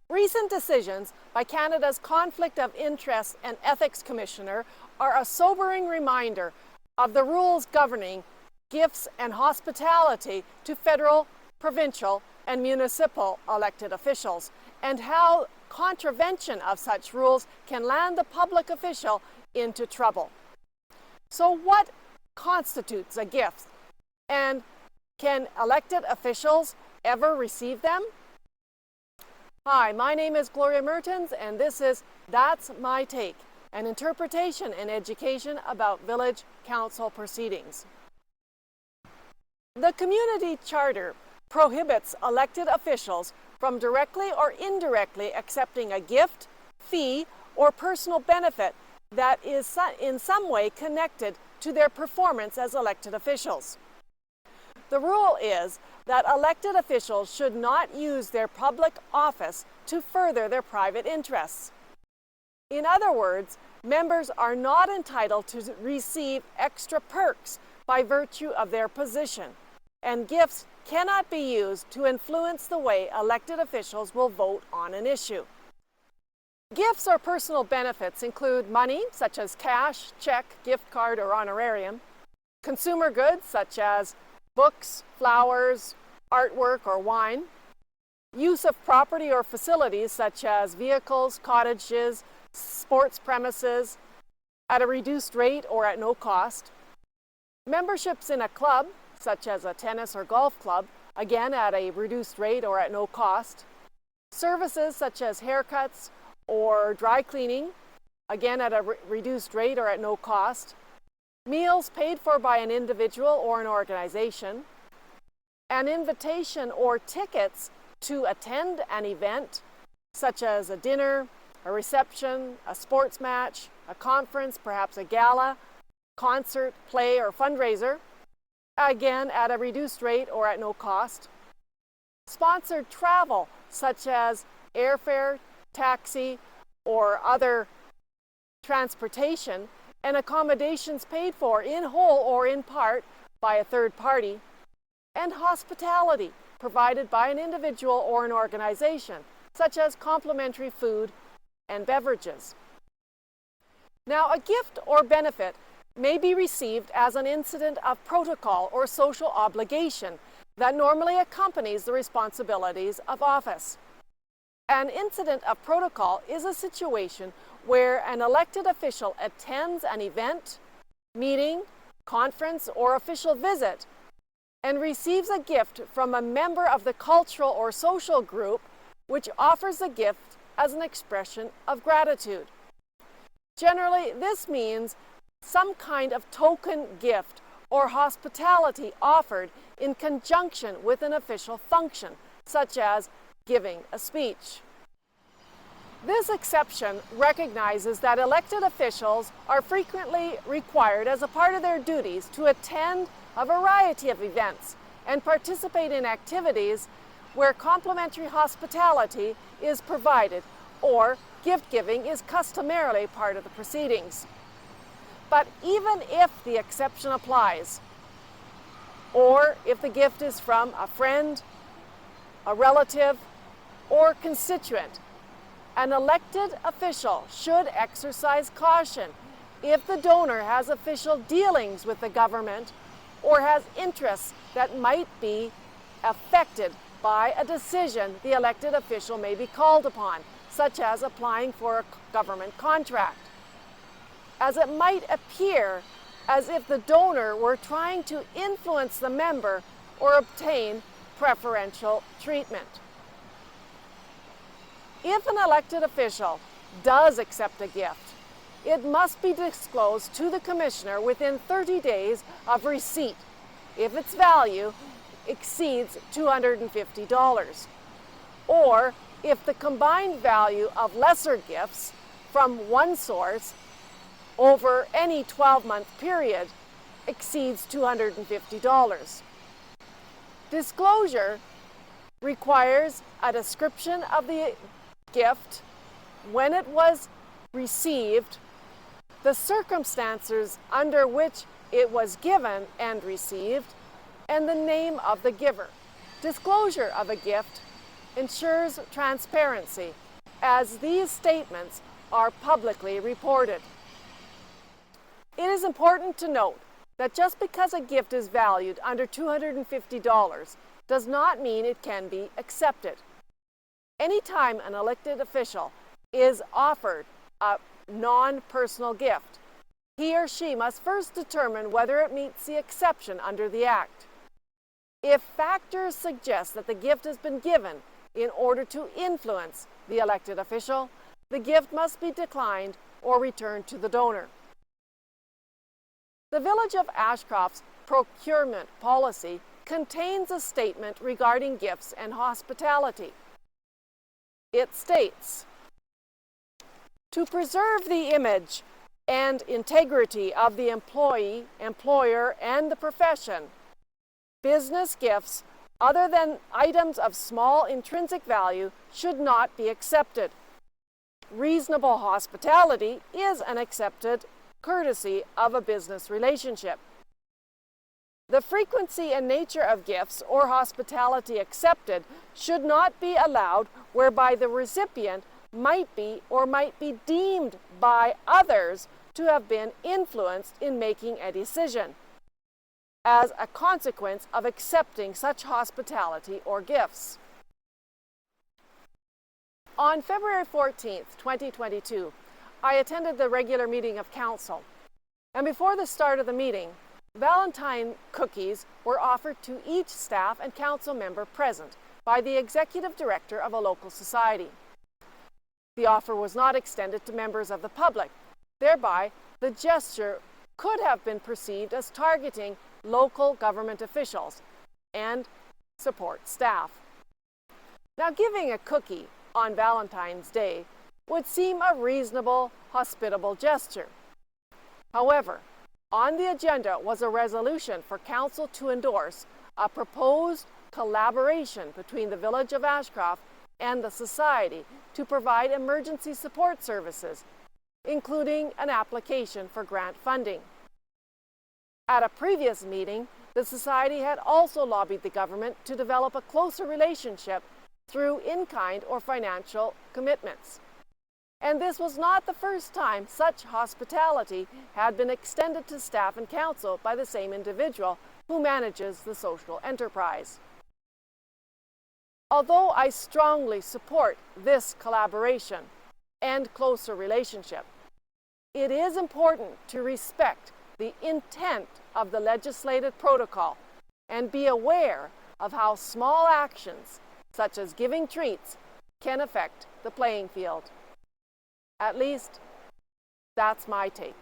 Recent decisions by Canada's Conflict of Interest and Ethics Commissioner are a sobering reminder of the rules governing gifts and hospitality to federal, provincial, and municipal elected officials, and how contravention of such rules can land the public official into trouble. So what constitutes a gift, and can elected officials ever receive them? Hi, my name is Gloria Mertens, and this is That's My Take, an interpretation and education about village council proceedings. The Community Charter prohibits elected officials from directly or indirectly accepting a gift, fee, or personal benefit that is in some way connected to their performance as elected officials. The rule is that elected officials should not use their public office to further their private interests. In other words, members are not entitled to receive extra perks by virtue of their position, and gifts cannot be used to influence the way elected officials will vote on an issue. Gifts or personal benefits include money, such as cash, check, gift card, or honorarium, consumer goods, such as books, flowers, artwork, or wine, use of property or facilities such as vehicles, cottages, sports premises at a reduced rate or at no cost, memberships in a club such as a tennis or golf club, again at a reduced rate or at no cost, services such as haircuts or dry cleaning, again at a reduced rate or at no cost, meals paid for by an individual or an organization, an invitation or tickets to attend an event, such as a dinner, a reception, a sports match, a conference, perhaps a gala, concert, play, or fundraiser, again at a reduced rate or at no cost, sponsored travel, such as airfare, taxi, or other transportation, and accommodations paid for in whole or in part by a third party, and hospitality provided by an individual or an organization, such as complimentary food and beverages. Now, a gift or benefit may be received as an incident of protocol or social obligation that normally accompanies the responsibilities of office. An incident of protocol is a situation where an elected official attends an event, meeting, conference, or official visit and receives a gift from a member of the cultural or social group which offers the gift as an expression of gratitude. Generally, this means some kind of token gift or hospitality offered in conjunction with an official function, such as giving a speech. This exception recognizes that elected officials are frequently required as a part of their duties to attend a variety of events and participate in activities where complimentary hospitality is provided or gift giving is customarily part of the proceedings. But even if the exception applies, or if the gift is from a friend, a relative, or constituent, an elected official should exercise caution if the donor has official dealings with the government or has interests that might be affected by a decision the elected official may be called upon, such as applying for a government contract, as it might appear as if the donor were trying to influence the member or obtain preferential treatment. If an elected official does accept a gift, it must be disclosed to the Commissioner within 30 days of receipt if its value exceeds $250, or if the combined value of lesser gifts from one source over any 12-month period exceeds $250. Disclosure requires a description of the gift, when it was received, the circumstances under which it was given and received, and the name of the giver. Disclosure of a gift ensures transparency, as these statements are publicly reported. It is important to note that just because a gift is valued under $250 does not mean it can be accepted. Anytime an elected official is offered a non-personal gift, he or she must first determine whether it meets the exception under the Act. If factors suggest that the gift has been given in order to influence the elected official, the gift must be declined or returned to the donor. The Village of Ashcroft's procurement policy contains a statement regarding gifts and hospitality. It states, "To preserve the image and integrity of the employee, employer, and the profession, business gifts other than items of small intrinsic value should not be accepted. Reasonable hospitality is an accepted courtesy of a business relationship. The frequency and nature of gifts or hospitality accepted should not be allowed whereby the recipient might be or might be deemed by others to have been influenced in making a decision as a consequence of accepting such hospitality or gifts." On February 14th, 2022, I attended the regular meeting of Council, and before the start of the meeting, Valentine cookies were offered to each staff and council member present by the executive director of a local society. The offer was not extended to members of the public. Thereby, the gesture could have been perceived as targeting local government officials and support staff. Now, giving a cookie on Valentine's Day would seem a reasonable, hospitable gesture. However, on the agenda was a resolution for Council to endorse a proposed collaboration between the Village of Ashcroft and the Society to provide emergency support services, including an application for grant funding. At a previous meeting, the Society had also lobbied the government to develop a closer relationship through in-kind or financial commitments. And this was not the first time such hospitality had been extended to staff and council by the same individual who manages the social enterprise. Although I strongly support this collaboration and closer relationship, it is important to respect the intent of the legislated protocol and be aware of how small actions, such as giving treats, can affect the playing field. At least, that's my take.